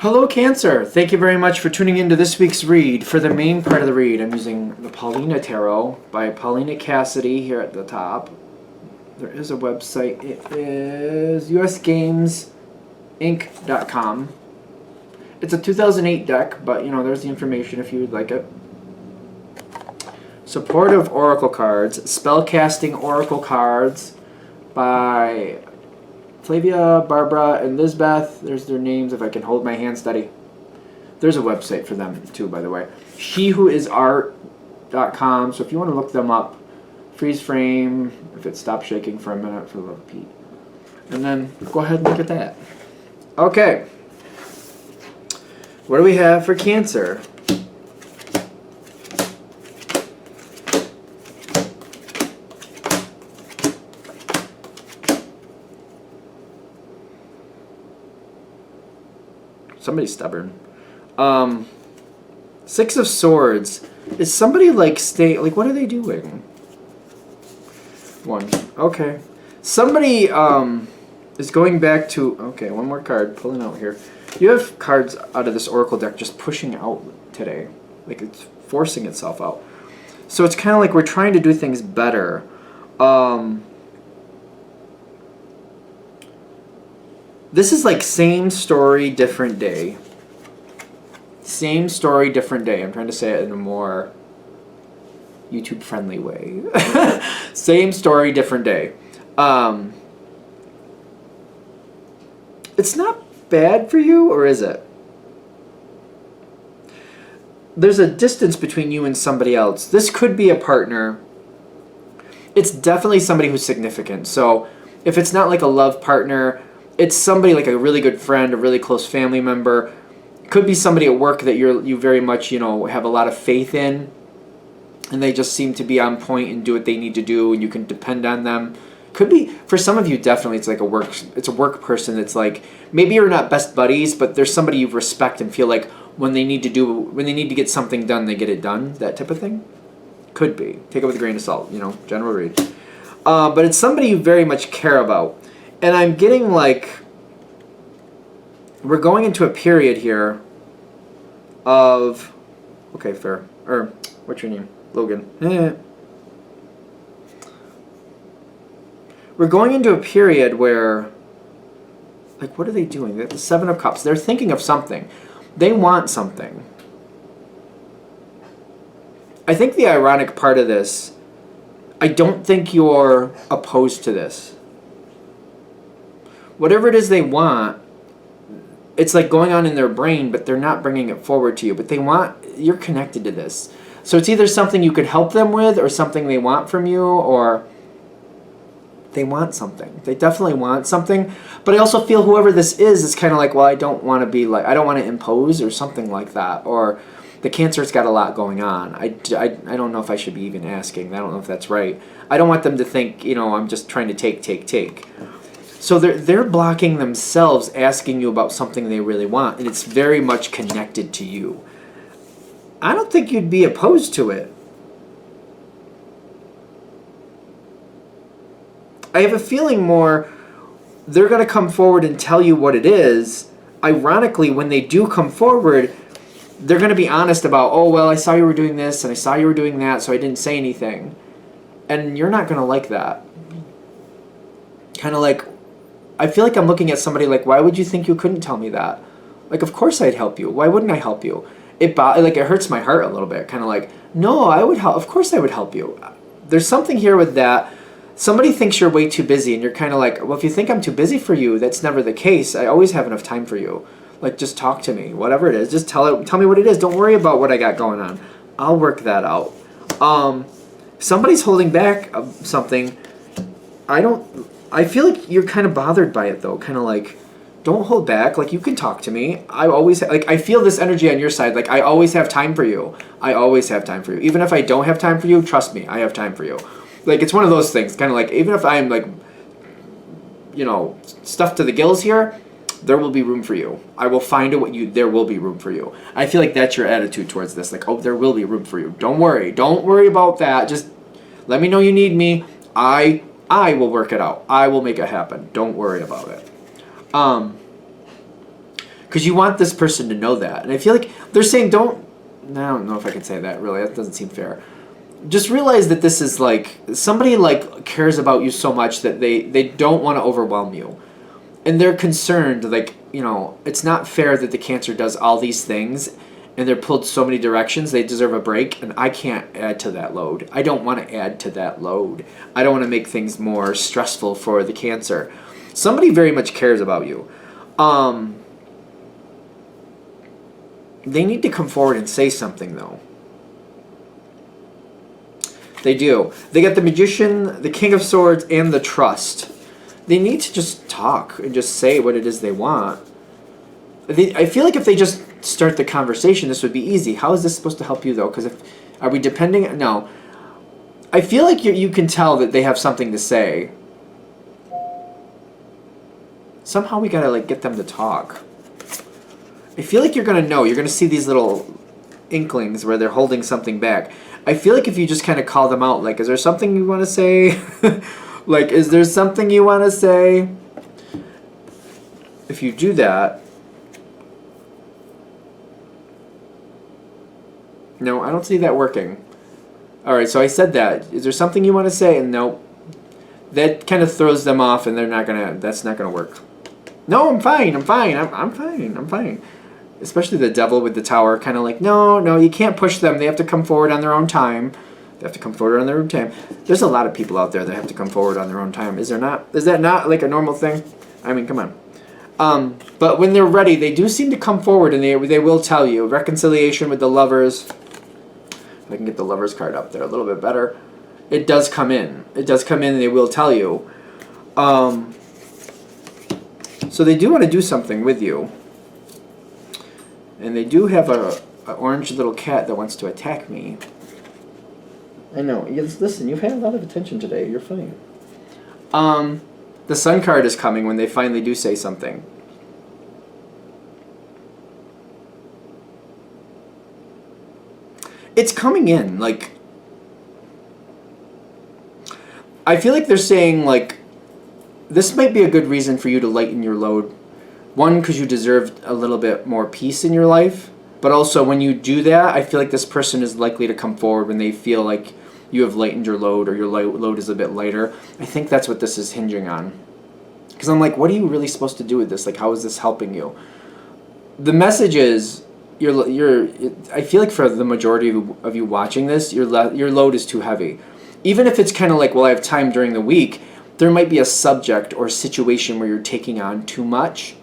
Hello, Cancer. Thank you very much for tuning into this week's read. For the main part of the read, I'm using the Paulina Tarot by Paulina Cassidy here at the top. There is a website. It is usgamesinc.com. It's a 2008 deck, but there's the information if you would like it. Supportive Oracle cards, Spellcasting Oracle cards by Flavia, Barbara, and Lizbeth. There's their names if I can hold my hand steady. There's a website for them too, by the way. SheWhoIsArt.com. So if you want to look them up, freeze frame, if it stops shaking for a minute for little Pete. And then go ahead and look at that. Okay. What do we have for Cancer? Somebody's stubborn. Six of Swords. Is somebody what are they doing? One. Okay. Somebody is going back to, okay, one more card, pulling out here. You have cards out of this Oracle deck just pushing out today. Like it's forcing itself out. So it's kind of like we're trying to do things better. This is like same story, different day. Same story, different day. I'm trying to say it in a more YouTube-friendly way. Same story, different day. It's not bad for you, or is it? There's a distance between you and somebody else. This could be a partner. It's definitely somebody who's significant. So if it's not like a love partner, it's somebody like a really good friend, a really close family member. It could be somebody at work that you very much, have a lot of faith in, and they just seem to be on point and do what they need to do, and you can depend on them. Could be, for some of you, definitely it's like a work person that's like, maybe you're not best buddies, but there's somebody you respect and feel like when they need to get something done, they get it done, that type of thing. Could be. Take it with a grain of salt, general read. But it's somebody you very much care about. And I'm getting we're going into a period here of, okay, fair. Or, what's your name? Logan. We're going into a period where, what are they doing? The Seven of Cups. They're thinking of something. They want something. I think the ironic part of this, I don't think you're opposed to this. Whatever it is they want, it's like going on in their brain, but they're not bringing it forward to you. But you're connected to this. So it's either something you could help them with or something they want from you, or they want something. They definitely want something. But I also feel whoever this is kind of like, well, I don't want to impose or something like that. Or the Cancer's got a lot going on. I don't know if I should be even asking. I don't know if that's right. I don't want them to think, I'm just trying to take. So they're blocking themselves asking you about something they really want, and it's very much connected to you. I don't think you'd be opposed to it. I have a feeling more they're going to come forward and tell you what it is. Ironically, when they do come forward, they're going to be honest about, oh, well, I saw you were doing this, and I saw you were doing that, so I didn't say anything. And you're not going to like that. Kind of like, I feel like I'm looking at somebody like, why would you think you couldn't tell me that? Like, of course I'd help you. Why wouldn't I help you? It hurts my heart a little bit. Kind of like, no, I would help. Of course I would help you. There's something here with that. Somebody thinks you're way too busy, and you're kind of like, well, if you think I'm too busy for you, that's never the case. I always have enough time for you. Just talk to me. Whatever it is, just tell me what it is. Don't worry about what I got going on. I'll work that out. Somebody's holding back something. I feel like you're kind of bothered by it, though. Kind of like, don't hold back. You can talk to me. I always, I feel this energy on your side. I always have time for you. I always have time for you. Even if I don't have time for you, trust me, I have time for you. It's one of those things. Kind of even if I'm, stuffed to the gills here, there will be room for you. I will find there will be room for you. I feel like that's your attitude towards this. Oh, there will be room for you. Don't worry. Don't worry about that. Just let me know you need me. I will work it out. I will make it happen. Don't worry about it. because you want this person to know that. And I feel like they're saying I don't know if I can say that really. That doesn't seem fair. Just realize that this is like somebody like cares about you so much that they don't want to overwhelm you. And they're concerned, like, it's not fair that the Cancer does all these things and they're pulled so many directions. They deserve a break, and I can't add to that load. I don't want to add to that load. I don't want to make things more stressful for the Cancer. Somebody very much cares about you. They need to come forward and say something, though. They do. They got the Magician, the King of Swords, and the Trust. They need to just talk and just say what it is they want. I feel like if they just start the conversation, this would be easy. How is this supposed to help you, though? Because are we depending? No. I feel like you can tell that they have something to say. Somehow we gotta like get them to talk. I feel like you're gonna know. You're gonna see these little inklings where they're holding something back. I feel like if you just kind of call them out, like, is there something you want to say? Like, is there something you want to say? If you do that... No, I don't see that working. Alright, so I said that. Is there something you want to say? And nope. That kind of throws them off, and that's not gonna work. No, I'm fine. I'm fine. Especially the Devil with the Tower, kind of like, no, you can't push them. They have to come forward on their own time. There's a lot of people out there that have to come forward on their own time. Is there not? Is that not like a normal thing? I mean, come on. But when they're ready, they do seem to come forward, and they will tell you. Reconciliation with the Lovers. If I can get the Lovers card up there a little bit better. It does come in. And they will tell you. So they do want to do something with you. And they do have a orange little cat that wants to attack me. I know. Yes, listen, you've had a lot of attention today. You're fine. The Sun card is coming when they finally do say something. It's coming in, like... I feel like they're saying, like, this might be a good reason for you to lighten your load. One, because you deserve a little bit more peace in your life. But also, when you do that, I feel like this person is likely to come forward when they feel like you have lightened your load or your load is a bit lighter. I think that's what this is hinging on. Because I'm like, what are you really supposed to do with this? Like, how is this helping you? The message is, I feel like for the majority of you watching this, your load is too heavy. Even if it's kind of like, well, I have time during the week, there might be a subject or a situation where you're taking on too much.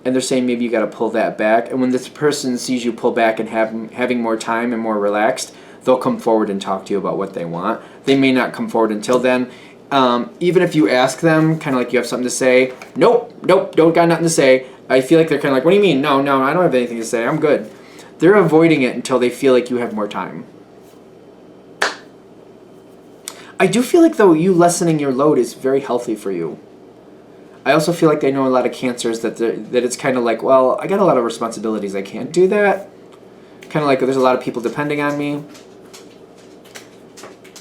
And they're saying maybe you got to pull that back. And when this person sees you pull back and having more time and more relaxed, they'll come forward and talk to you about what they want. They may not come forward until then. Even if you ask them, kind of like you have something to say, nope, don't got nothing to say. I feel like they're kind of like, what do you mean? No, I don't have anything to say. I'm good. They're avoiding it until they feel like you have more time. I do feel like, though, you lessening your load is very healthy for you. I also feel like they know a lot of Cancers that it's kind of like, well, I got a lot of responsibilities. I can't do that. Kind of like there's a lot of people depending on me.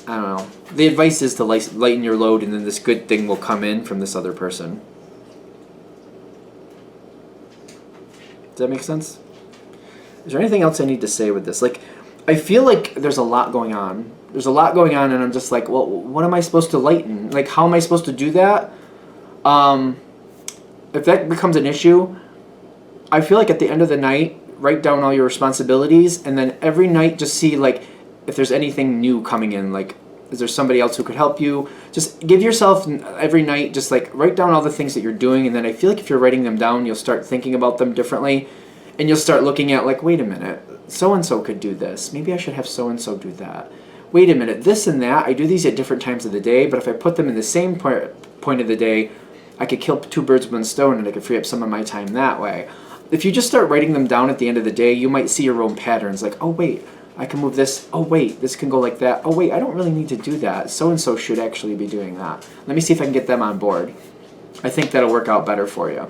I don't know. The advice is to lighten your load, and then this good thing will come in from this other person. Does that make sense? Is there anything else I need to say with this? Like, I feel like there's a lot going on. There's a lot going on, and I'm just like, well, what am I supposed to lighten? Like, how am I supposed to do that? If that becomes an issue, I feel like at the end of the night, write down all your responsibilities, and then every night just see, like, if there's anything new coming in. Like, is there somebody else who could help you? Just give yourself every night, just, like, write down all the things that you're doing, and then I feel like if you're writing them down, you'll start thinking about them differently, and you'll start looking at, like, wait a minute, so-and-so could do this. Maybe I should have so-and-so do that. Wait a minute, this and that, I do these at different times of the day, but if I put them in the same point of the day, I could kill two birds with one stone, and I could free up some of my time that way. If you just start writing them down at the end of the day, you might see your own patterns, like, oh wait, I can move this, oh wait, this can go like that, oh wait, I don't really need to do that, so-and-so should actually be doing that. Let me see if I can get them on board. I think that'll work out better for you.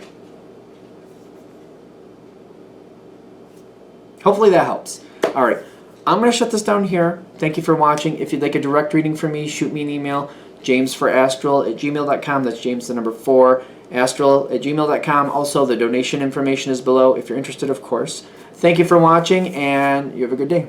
Hopefully that helps. Alright, I'm going to shut this down here. Thank you for watching. If you'd like a direct reading from me, shoot me an email, jamesforastral@gmail.com. That's James the number 4. astral@gmail.com. Also, the donation information is below if you're interested, of course. Thank you for watching, and you have a good day.